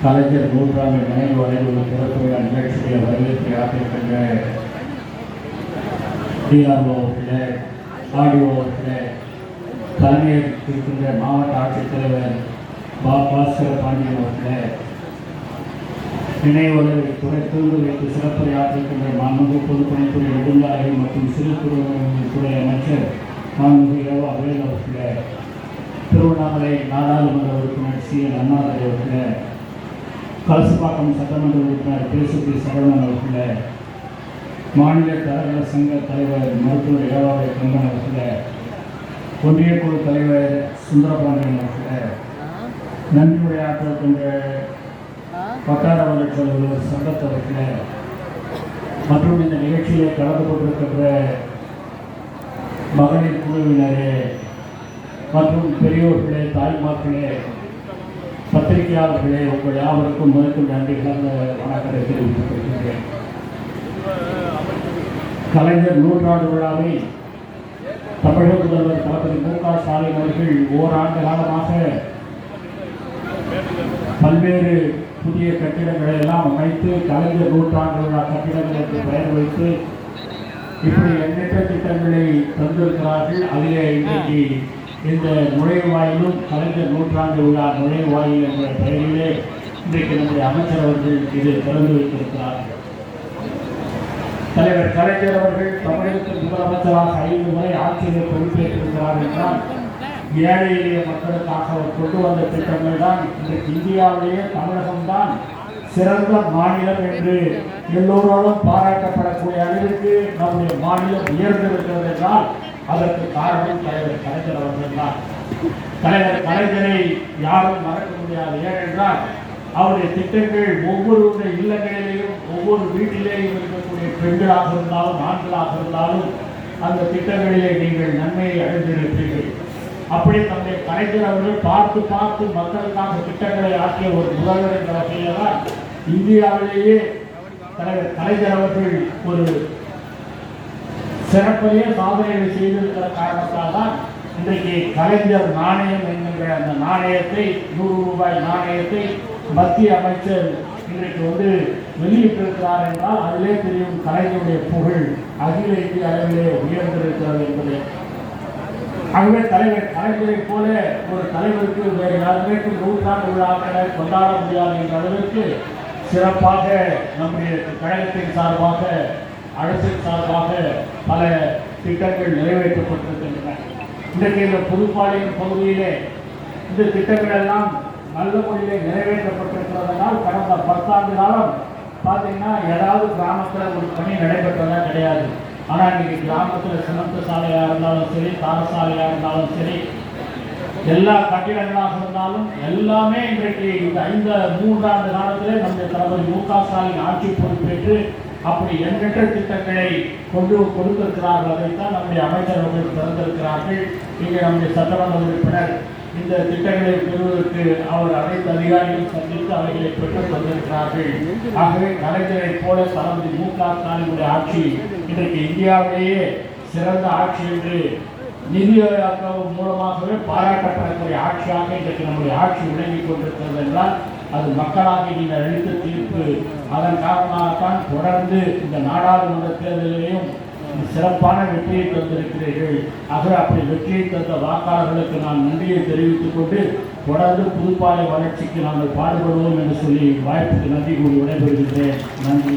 கலைஞர் நூற்றாண்டு நினைவு வரைவு திறப்பு விழா நிகழ்ச்சியை வரவேற்பு ஆற்றிருக்கின்ற டிஆர்ஓ அவர்களே, ஆடிஓ அவர்களே, தலைமையில் இருக்கின்ற மாவட்ட ஆட்சித்தலைவர் பாஸ்கர பாண்டியன் அவர்களே, நினைவு துறை தூண்டு வைத்து சிறப்புரையாற்றிருக்கின்ற மாண்புமிகு பொதுப்பணித்துறை நெடுஞ்சாலைகள் மற்றும் சிறு துறை அமைச்சர் மாண்புமிகு அவேல் அவர்களே, திருவண்ணாமலை நாடாளுமன்ற உறுப்பினர் சி.என். அண்ணாதுரை அவர்களே, கலசப்பாக்கம் சட்டமன்ற உறுப்பினர் பேசுபி சரவணன் அவர்களே, மாநில தரகர சங்க தலைவர் மருத்துவர் இளவாவை கங்கன் அவர்களே, ஒன்றிய குழு தலைவர் சுந்தரபாண்டியன் அவர்களே, நன்றி உரையாற்றுகின்ற வட்டார வளர்ச்சி அலுவலர் சங்கத்தவர்களே மற்றும் இந்த நிகழ்ச்சியை கலந்து கொண்டிருக்கின்ற மகளிர் குழுவினரே மற்றும் பெரியோர்களே, தாய்மார்களே, பத்திரிகையாளர்களே, உங்கள் யாவருக்கும் முதற்கும் நன்றி கலந்த வணக்கத்தை தெரிவித்துக் கொள்கிறேன். கலைஞர் நூற்றாண்டு விழாவை தமிழக முதல்வர் தளபதி மு.க. ஸ்டாலின் அவர்கள் ஓராண்டு காலமாக பல்வேறு புதிய கட்டிடங்களை எல்லாம் அமைத்து கலைஞர் நூற்றாண்டு விழா கட்டிடங்களுக்கு பெயர் வைத்து இப்படி எண்ணற்ற திட்டங்களை தந்திருக்கிறார்கள். அதிலே இன்றைக்கு இந்த நுழைவாயிலும் கலைஞர் நூற்றாண்டு விழா நுழைவாயில் என்ற பெயரிலே இன்றைக்கு நம்முடைய அமைச்சர் அவர்கள் இதை திறந்து வைத்திருக்கிறார்கள். தலைவர் கலைஞர் அவர்கள் தமிழகத்தின் முதலமைச்சராக 5 முறை ஆட்சியை பொறுப்பேற்றிருக்கிறார் என்றால் ஏழை எளிய மக்களுக்காக அவர் கொண்டு வந்த திட்டங்கள் தான் இன்றைக்கு இந்தியாவிலேயே தமிழகம்தான் சிறந்த மாநிலம் என்று எல்லோராலும் பாராட்டப்படக்கூடிய அளவிற்கு நம்முடைய மாநிலம் உயர்ந்திருக்கிறது என்றால் அதற்கு காரணம் தலைவர் கலைஞர் அவர்கள் தான். தலைவர் கலைஞரை யாரும் மறக்க முடியாது. ஏனென்றால் அவருடைய திட்டங்கள் ஒவ்வொருவருடைய இல்லங்களிலேயும் ஒவ்வொரு வீட்டிலேயும் இருக்கக்கூடிய பெண்களாக இருந்தாலும் ஆண்களாக இருந்தாலும் அந்த திட்டங்களிலே நீங்கள் நன்மையை அடைந்திருப்பீர்கள். அப்படி தந்தை கலைஞர் அவர்கள் பார்த்து பார்த்து மக்களுக்காக திட்டங்களை ஆற்றிய ஒரு முதல்வர் என்ற வகையில் தான் இந்தியாவிலேயே தலைவர் கலைஞர் அவர்கள் ஒரு சிறப்பையே சாதனைகள் செய்திருக்கிற காரணத்தால் தான் இன்றைக்கு கலைஞர் நாணயம் என்கின்ற அந்த நாணயத்தை 100 ரூபாய் நாணயத்தை மத்திய அமைச்சர் இன்றைக்கு வெளியிட்டிருக்கிறார் என்றால் அதிலே தெரியும் கலைஞருடைய புகழ் அகில இந்திய அளவிலே உயர்ந்திருக்கிறது என்பது. ஆகவே தலைவர் கலைஞரை போல ஒரு தலைவருக்கு வேறு யாருமே நூற்றாண்டு விழாக்களை கொண்டாட முடியாது என்ற அளவிற்கு சிறப்பாக நம்முடைய கழகத்தின் சார்பாக அரசின் சார்பாக பல திட்டங்கள் நிறைவேற்றப்பட்டிருக்கின்றன. இன்றைக்கு இந்த புதுப்பாளையம் பகுதியிலே இந்த திட்டங்கள் எல்லாம் நல்ல முறையிலே நிறைவேற்றப்பட்டிருக்கிறதுனால் கடந்த 10 ஆண்டு காலம் பார்த்தீங்கன்னா ஏதாவது கிராமத்தில் ஒரு பணி நடைபெற்றதா கிடையாது. ஆனால் இன்றைக்கி கிராமத்தில் சிமெண்ட் சாலையாக இருந்தாலும் சரி, தார சாலையாக இருந்தாலும் சரி, எல்லா கட்டிடங்களாக இருந்தாலும் எல்லாமே இன்றைக்கு இந்த 3 ஆண்டு காலத்திலே நம்முடைய தளபதி மு.க. ஸ்டாலின் ஆட்சி பொறுப்பேற்று அப்படி எண்ணற்ற திட்டங்களை கொடுத்திருக்கிறார்கள். அதைத்தான் நம்முடைய அமைச்சர்கள் திறந்திருக்கிறார்கள். இங்கே நம்முடைய சட்டமன்ற உறுப்பினர் இந்த திட்டங்களை பெறுவதற்கு அவர் அனைத்து அதிகாரிகளும் சந்தித்து அவைகளை பெற்றுத் தந்திருக்கிறார்கள். ஆகவே கலைஞரை போல தளபதி மு.க. ஸ்டாலினுடைய ஆட்சி இன்றைக்கு இந்தியாவிலேயே சிறந்த ஆட்சி என்று நிதி மூலமாகவே பாராட்டப்படக்கூடிய ஆட்சியாக இன்றைக்கு நம்முடைய ஆட்சி விளங்கிக் கொண்டிருக்கிறது என்றால் அது மக்களாக நீங்கள் அளித்த தீர்ப்பு. அதன் காரணமாகத்தான் தொடர்ந்து இந்த நாடாளுமன்ற தேர்தலிலேயும் சிறப்பான வெற்றியை தந்திருக்கிறீர்கள். ஆக அப்படி வெற்றியை தந்த வாக்காளர்களுக்கு நான் நன்றியை தெரிவித்துக் கொண்டு தொடர்ந்து புதுப்பாளைய வளர்ச்சிக்கு நாங்கள் பாடுபடுவோம் என்று சொல்லி வாய்ப்புக்கு நன்றி கூறி விடைபெறுகின்றேன். நன்றி.